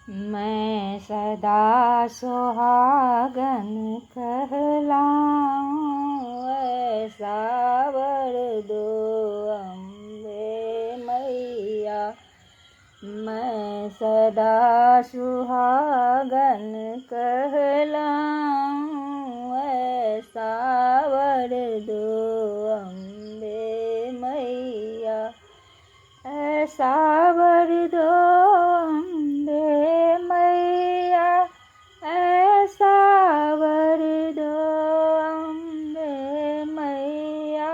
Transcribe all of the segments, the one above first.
मैं सदा सुहागन कहलाऊं, ऐसा वर दो अम्बे मैया। मैं सदा सुहागन कहलाऊं, ऐसा वर दो अम्बे मैया। ऐसा वर दो अम्बे मैया, ऐसा वर दो अम्बे मैया।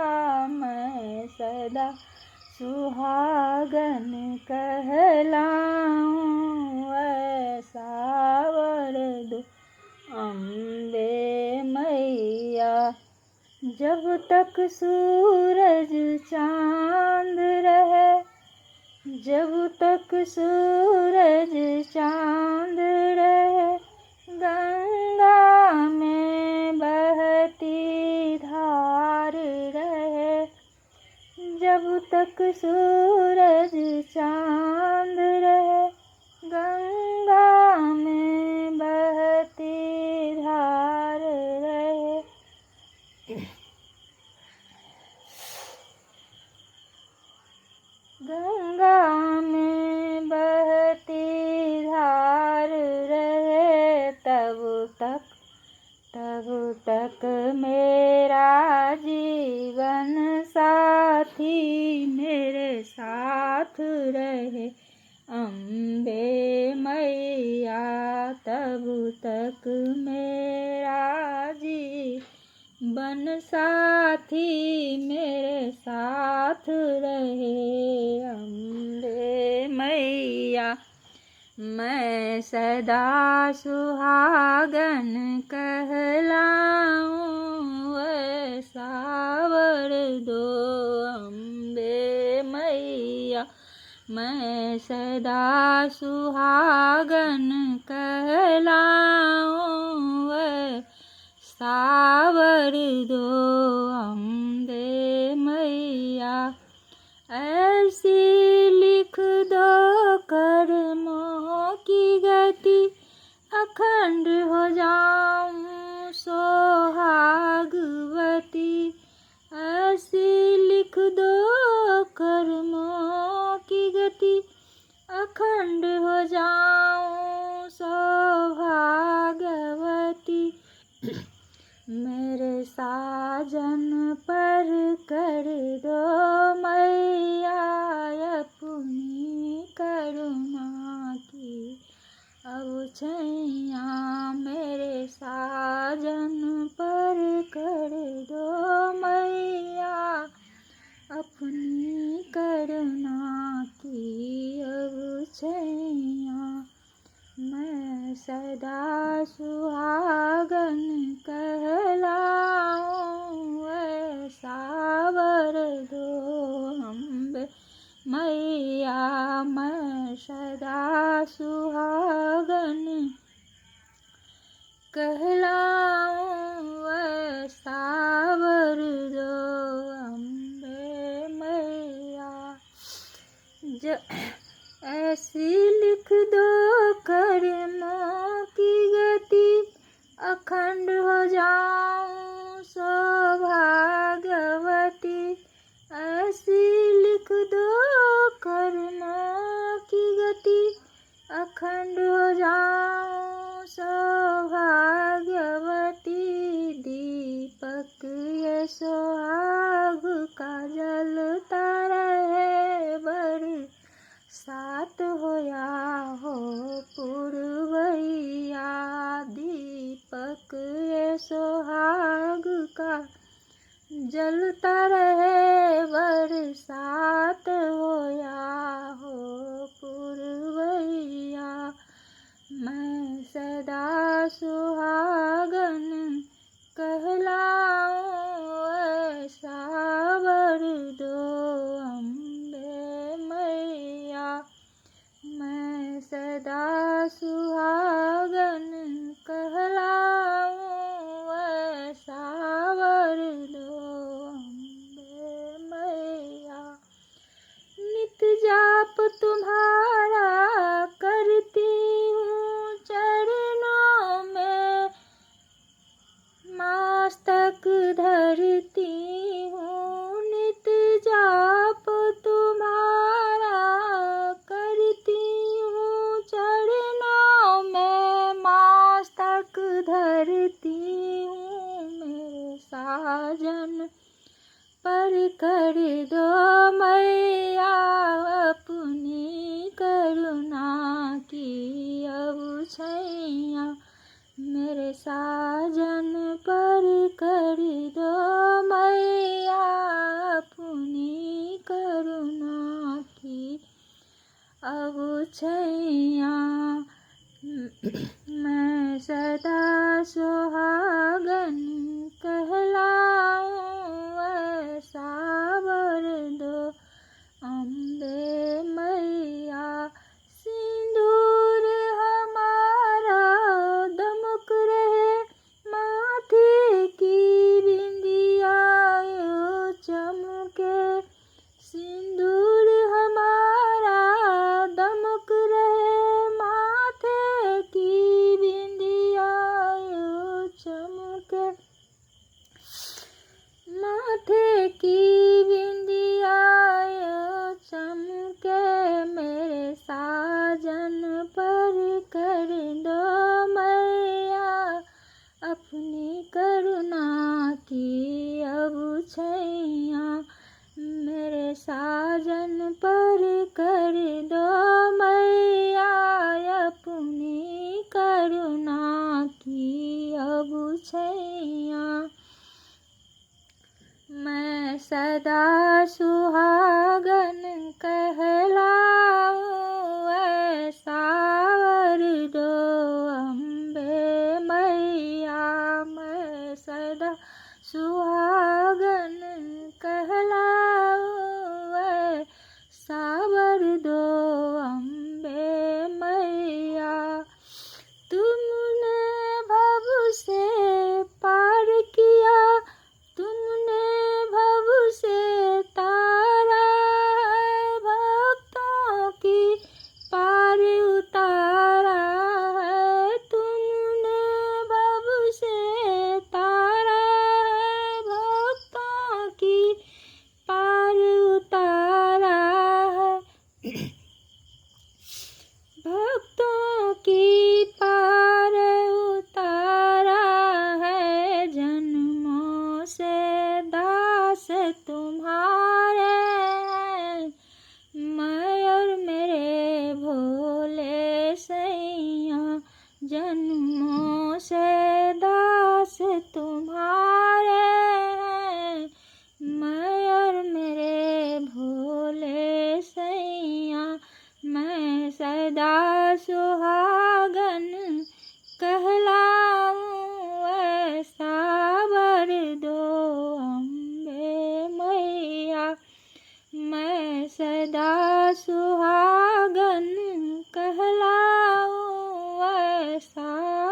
मैं सदा सुहागन कहलाऊं, ऐसा वर दो अम्बे मैया। जब तक सूरज चांद रहे, जब तक सूरज चांद रहे, गंगा में बहती धार रहे। जब तक सूरज चांद रहे, गंगा में बहती धार रहे। गंगा में बहती धार रहे, तब तक मेरा जीवन साथी मेरे साथ रहे अम्बे मैया। तब तक मेरा जीवन साथी मेरे साथ रहे अम्बे मैया। मैं सदा सुहागन कहलाऊं, ऐसा वर दो अम्बे मैया। मैं सदा सुहागन कहलाऊं, ऐसा वर दो अम्बे मैया। ऐसी लिख दो कर्मों की गति, अखंड हो जाऊं सोहागवती। ऐसी लिख दो कर्मों की गति, अखंड हो जाऊं सौभाग्यवती। मेरे साजन पर कर दो मैया अपनी करुणा की अवछैया। मेरे साजन पर कर दो मैया अपनी करुणा की अवछैया। मैं सदा सुहागन कहलाऊं, ऐसा वर दो अम्बे मैया। मैं सदा सुहागन कहलाऊं, ऐसा वर दो अम्बे मैया। ऐसी लिख दो कर्मों की गति, अखंड हो जाऊं सौभाग्यवती। ऐसी लिख दो कर्मों की गति, अखंड हो जाऊं सौभाग्यवती। दीपक ये सुहाग का जलता रहे, बरसात हो या हो पुरवैया। दीपक ये सुहाग का जलता रहे, बरसात हो या हो पुरवैया। मैं सदा सुहागन कहलाऊं, ऐसा वर दो अम्बे मैया। मैं सदा सुहागन कहलाऊं, ऐसा वर दो अम्बे मैया। नित जाप तुम्हारा करती हूँ करुणा की अब छैया, मेरे साजन पर कर दो मैया अपनी करुणा की अब छैया। मैं सदा सुहागन कहलाऊं, ऐसा वर दो अम्बे मैया। सिंदूर हमारा दमक रहे, माथे की बिंदिया यूं चमके। सिंदूर हमारा दमक रहे, माथे की बिंदिया यूं चमके। माथे की बिंदिया यूं चमके, मेरे साजन पर कर दो मैया अपनी करुणा की अब छैया। मेरे साजन पर कर दो मैया अपनी करुणा की अब छैया। मैं सदा सुहागन कहलाऊं, ऐसा वर दो अम्बे मैया। मैं सदा सुहागन कहलाऊं, ऐसा वर दो अम्बे मैया। तुमने भव से पार किया, तुमने भव से तारा है, भक्तों की पार उतारा है। तुमने भव से तारा है, भक्तों की पार उतारा है। भक्तों की पार उतारा है, जन्मों से दास तुम्हारे हैं। मैं और मेरे भोले सैया, जन्मों से दास तुम्हारे हैं। मैं और मेरे भोले सैया, मैं सदा सुहागन कहलाऊं, ऐसा वर दो अम्बे मैया। मैं सदा सुहागन कहलाऊं, ऐसा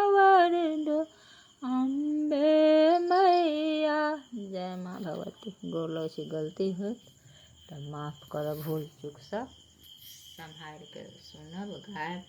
वर दो अम्बे मैया। जय माँ भगवती। बोलो सी गलती हो तो माफ़ करो, भूल चूक सब संभाल के सुनब गायब।